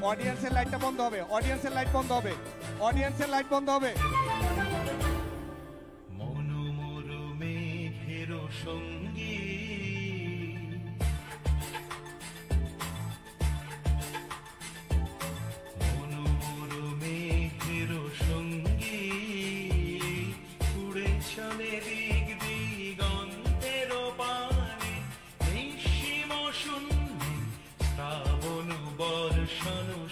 অডিয়েন্সের লাইটটা বন্ধ হবে, অডিয়েন্সের লাইট বন্ধ হবে, অডিয়েন্সের লাইট বন্ধ হবে। মনোমর মেঘের সঙ্গী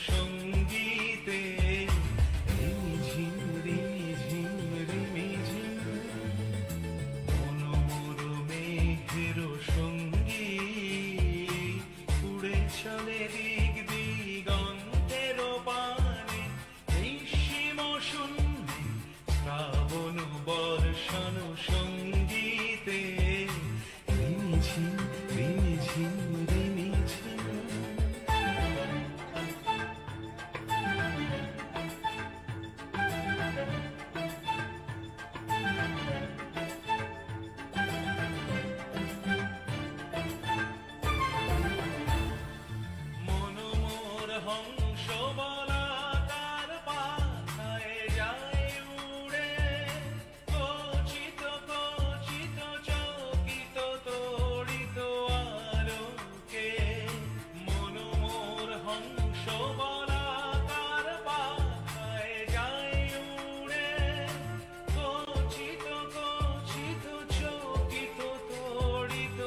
সঙ্গীতে মনোমর মেঘের সঙ্গী উড়ে চলে দিক দিগন্তের পানে নিঃসীম শূন্যে শ্রাবণ বর্ষণ সঙ্গীতে রিমিঝিম রিমিঝিম রিমিঝিম। হংস বলাকার পাখায় যায় উড়ে কচিত কচিত চকিত তড়িত আলোকে। মনোমর হংস বলাকার পাখায় যায় উড়ে কচিত কচিত চকিত তড়িত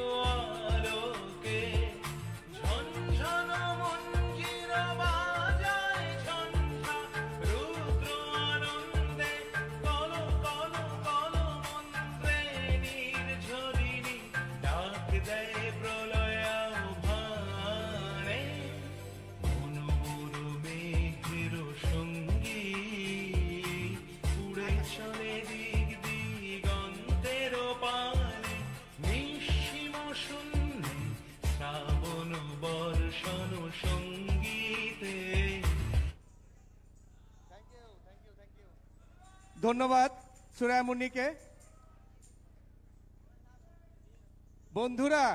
আলোকে। ঝনঝন ধন্যবাদ সুরায়া মুন্নিকে। বন্ধুরা